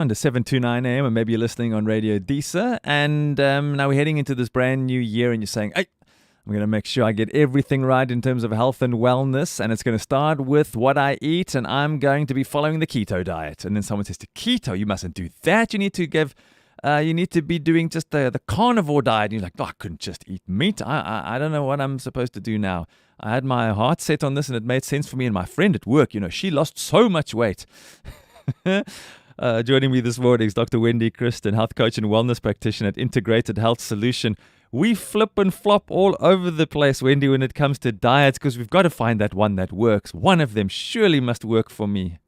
Under 7 to 9 a.m. and maybe you're listening on Radio Disa. And now we're heading into this brand new year and you're saying, hey, I'm going to make sure I get everything right in terms of health and wellness. And it's going to start with what I eat. And I'm going to be following the keto diet. And then someone says to keto, you mustn't do that. You need to be doing just the carnivore diet. And you're like, oh, I couldn't just eat meat. I don't know what I'm supposed to do now. I had my heart set on this and it made sense for me. And my friend at work, she lost so much weight. Joining me this morning is Dr. Wendy Christien, health coach and wellness practitioner at Integrated Health Solution. We flip and flop all over the place, Wendy, when it comes to diets, because we've got to find that one that works. One of them surely must work for me.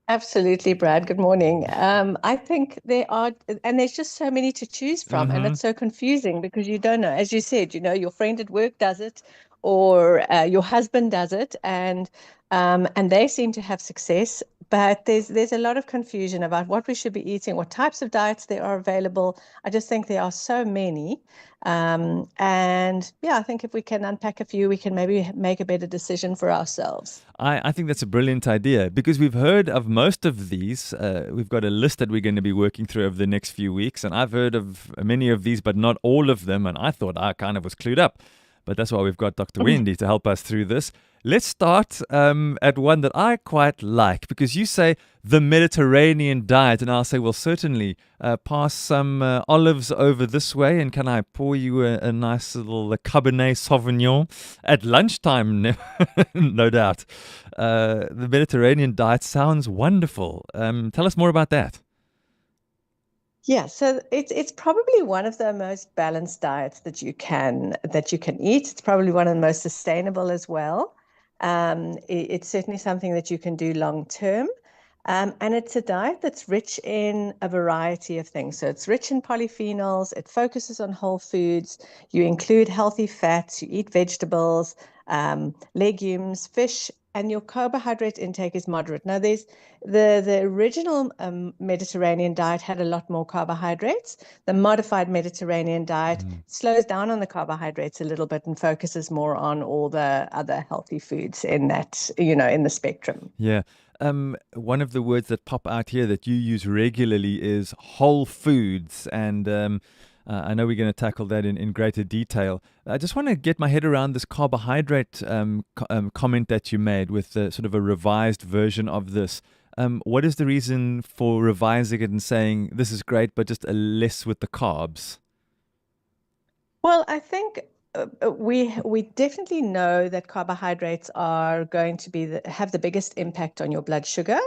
Absolutely, Brad. Good morning. I think there are, and there's just so many to choose from, and it's so confusing because you don't know. As you said, your friend at work does it, or your husband does it, and they seem to have success. But there's a lot of confusion about what we should be eating, what types of diets there are available. I just think there are so many. I think if we can unpack a few, we can maybe make a better decision for ourselves. I think that's a brilliant idea because we've heard of most of these. We've got a list that we're going to be working through over the next few weeks. And I've heard of many of these, but not all of them. And I thought I kind of was clued up. But that's why we've got Dr. Wendy to help us through this. Let's start at one that I quite like because you say the Mediterranean diet. And I'll say, well, certainly pass some olives over this way. And can I pour you a nice little Cabernet Sauvignon at lunchtime? No doubt. The Mediterranean diet sounds wonderful. Tell us more about that. Yeah, so it's probably one of the most balanced diets that you can eat. It's probably one of the most sustainable as well. It's certainly something that you can do long term. And it's a diet that's rich in a variety of things. So it's rich in polyphenols. It focuses on whole foods. You include healthy fats. You eat vegetables, legumes, fish, and your carbohydrate intake is moderate. Now, there's the original Mediterranean diet had a lot more carbohydrates. The modified Mediterranean diet slows down on the carbohydrates a little bit and focuses more on all the other healthy foods in that, in the spectrum. Yeah. One of the words that pop out here that you use regularly is whole foods. And I know we're going to tackle that in greater detail. I just want to get my head around this carbohydrate comment that you made with sort of a revised version of this. What is the reason for revising it and saying this is great, but just less with the carbs? Well, I think we definitely know that carbohydrates are going to have the biggest impact on your blood sugar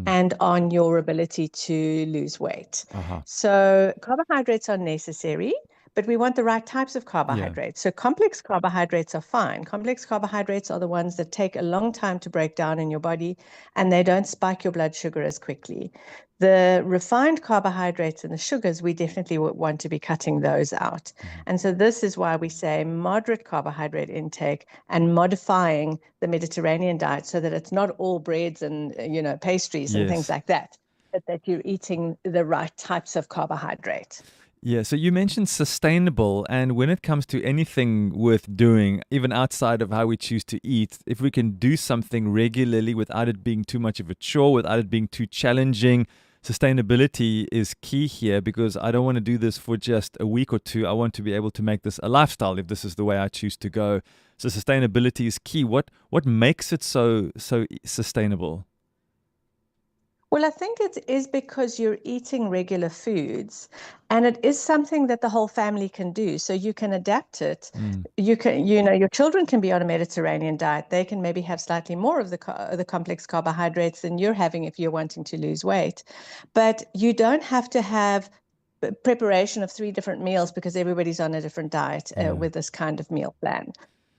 and on your ability to lose weight. So carbohydrates are necessary, but we want the right types of carbohydrates. So complex carbohydrates are fine. Complex carbohydrates are the ones that take a long time to break down in your body, and they don't spike your blood sugar as quickly. The refined carbohydrates and the sugars, we definitely want to be cutting those out. And so this is why we say moderate carbohydrate intake and modifying the Mediterranean diet so that it's not all breads and, pastries and things like that, but that you're eating the right types of carbohydrate. Yeah, so you mentioned sustainable, and when it comes to anything worth doing, even outside of how we choose to eat, if we can do something regularly without it being too much of a chore, without it being too challenging, sustainability is key here because I don't want to do this for just a week or two. I want to be able to make this a lifestyle if this is the way I choose to go. So sustainability is key. What makes it so sustainable? Well, I think it is because you're eating regular foods, and it is something that the whole family can do. So you can adapt it. You can, your children can be on a Mediterranean diet. They can maybe have slightly more of the complex carbohydrates than you're having if you're wanting to lose weight. But you don't have to have preparation of 3 different meals because everybody's on a different diet with this kind of meal plan.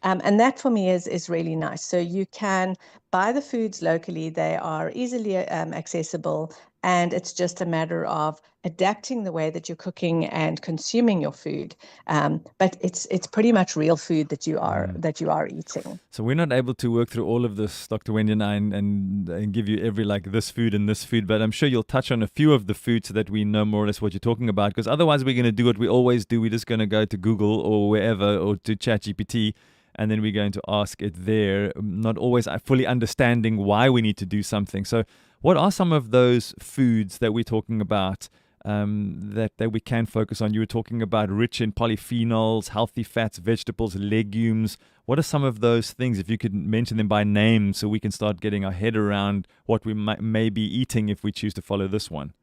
And that for me is really nice. So you can buy the foods locally. They are easily accessible. And it's just a matter of adapting the way that you're cooking and consuming your food. But it's pretty much real food that you are eating. So we're not able to work through all of this, Dr. Wendy and I, and give you every this food and this food. But I'm sure you'll touch on a few of the foods so that we know more or less what you're talking about. Because otherwise we're going to do what we always do. We're just going to go to Google or wherever or to ChatGPT. And then we're going to ask it there, not always fully understanding why we need to do something. So What are some of those foods that we're talking about that we can focus on? You were talking about rich in polyphenols, healthy fats, vegetables, legumes. What are some of those things, if you could mention them by name so we can start getting our head around what we may be eating if we choose to follow this one?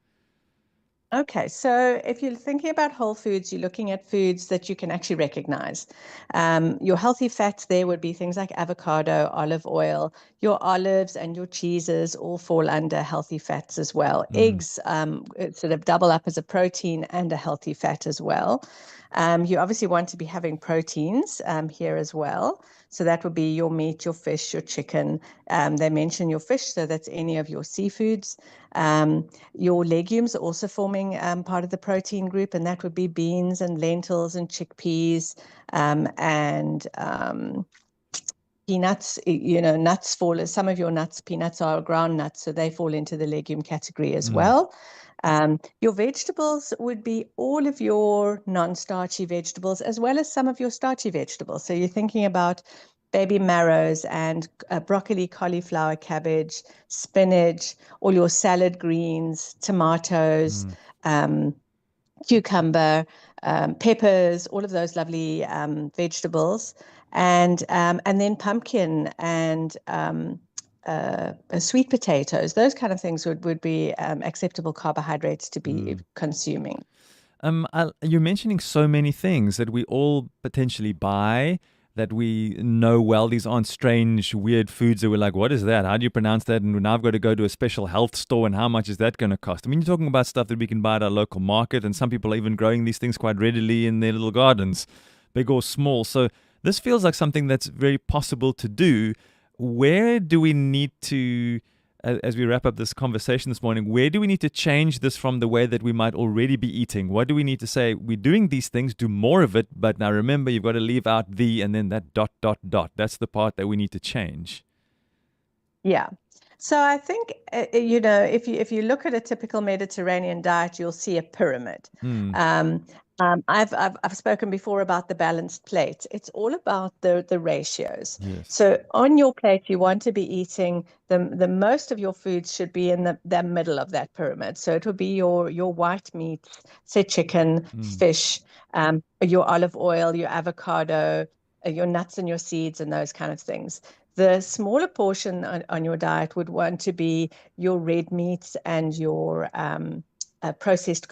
Okay, so if you're thinking about whole foods, you're looking at foods that you can actually recognize. Your healthy fats there would be things like avocado, olive oil. Your olives and your cheeses all fall under healthy fats as well. Eggs sort of double up as a protein and a healthy fat as well. You obviously want to be having proteins here as well. So that would be your meat, your fish, your chicken. They mention your fish, so that's any of your seafoods. Your legumes are also forming part of the protein group, and that would be beans and lentils and chickpeas and peanuts. Nuts fall, some of your nuts, peanuts are ground nuts, so they fall into the legume category as well. Your vegetables would be all of your non-starchy vegetables, as well as some of your starchy vegetables. So you're thinking about baby marrows and broccoli, cauliflower, cabbage, spinach, all your salad greens, tomatoes, cucumber, peppers, all of those lovely vegetables, and then pumpkin and sweet potatoes. Those kind of things would be acceptable carbohydrates to be consuming. You're mentioning so many things that we all potentially buy, that we know well. These aren't strange, weird foods that we're like, what is that? How do you pronounce that? And now I've got to go to a special health store, and how much is that going to cost? I mean, you're talking about stuff that we can buy at our local market, and some people are even growing these things quite readily in their little gardens, big or small. So this feels like something that's very possible to do. Where do we need to, as we wrap up this conversation this morning, where do we need to change this from the way that we might already be eating? What do we need to say? We're doing these things, do more of it, but now remember, you've got to leave out the, and then that ... That's the part that we need to change. Yeah. So I think, if you look at a typical Mediterranean diet, you'll see a pyramid. I've spoken before about the balanced plate. It's all about the ratios. Yes. So on your plate, you want to be eating the most of your foods should be in the middle of that pyramid. So it would be your white meats, say chicken, fish, your olive oil, your avocado, your nuts and your seeds, and those kind of things. The smaller portion on your diet would want to be your red meats and your processed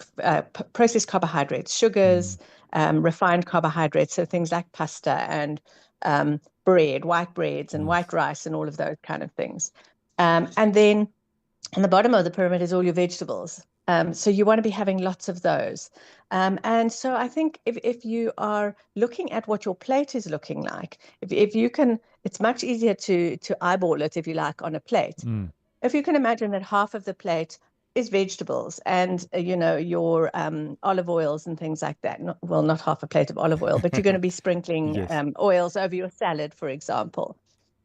carbohydrates, sugars, refined carbohydrates, so things like pasta and bread, white breads and white rice and all of those kind of things. And then on the bottom of the pyramid is all your vegetables. So you want to be having lots of those. And so I think if you are looking at what your plate is looking like, if you can, it's much easier to eyeball it, if you like, on a plate. If you can imagine that half of the plate is vegetables and, your olive oils and things like that. Not half a plate of olive oil, but you're going to be sprinkling Yes. oils over your salad, for example.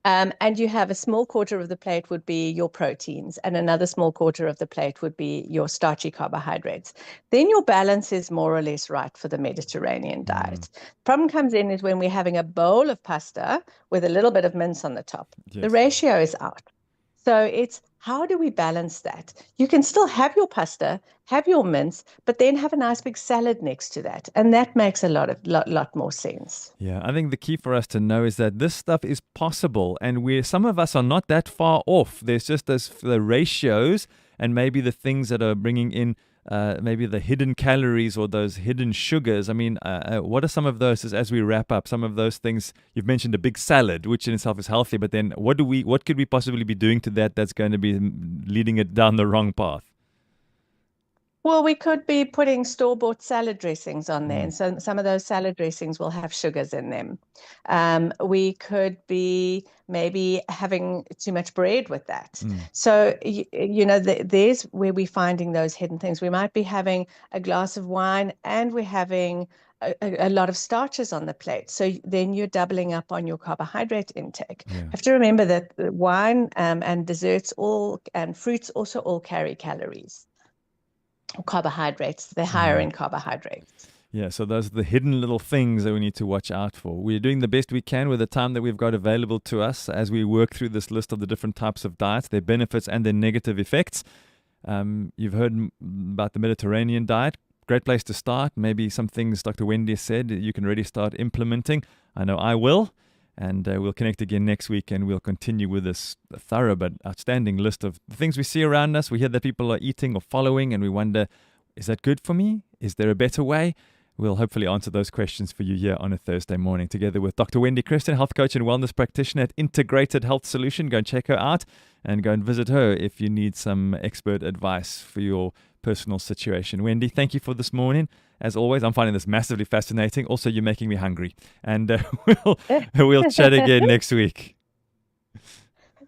And you have a small quarter of the plate would be your proteins, and another small quarter of the plate would be your starchy carbohydrates. Then your balance is more or less right for the Mediterranean diet. The problem comes in is when we're having a bowl of pasta with a little bit of mince on the top. Yes. The ratio is out. So it's, how do we balance that? You can still have your pasta, have your mince, but then have a nice big salad next to that. And that makes a lot more sense. Yeah, I think the key for us to know is that this stuff is possible, and some of us are not that far off. There's just the ratios and maybe the things that are bringing in maybe the hidden calories or those hidden sugars. I mean, what are some of those, as we wrap up, some of those things? You've mentioned a big salad, which in itself is healthy, but then what could we possibly be doing to that's going to be leading it down the wrong path? Well, we could be putting store-bought salad dressings on there, and so some of those salad dressings will have sugars in them. We could be maybe having too much bread with that. So, there's where we're finding those hidden things. We might be having a glass of wine and we're having a lot of starches on the plate. So then you're doubling up on your carbohydrate intake. Yeah. You have to remember that wine and desserts and fruits also all carry calories. Carbohydrates, they're higher in carbohydrates. Yeah, so those are the hidden little things that we need to watch out for. We're doing the best we can with the time that we've got available to us as we work through this list of the different types of diets, their benefits and their negative effects. You've heard about the Mediterranean diet. Great place to start. Maybe some things Dr. Wendy said you can already start implementing. I know I will. And we'll connect again next week and we'll continue with this thorough but outstanding list of the things we see around us. We hear that people are eating or following and we wonder, is that good for me? Is there a better way? We'll hopefully answer those questions for you here on a Thursday morning together with Dr. Wendy Christien, health coach and wellness practitioner at Integrated Health Solution. Go and check her out and go and visit her if you need some expert advice for your personal situation. Wendy, thank you for this morning. As always, I'm finding this massively fascinating. Also, you're making me hungry. And we'll chat again next week.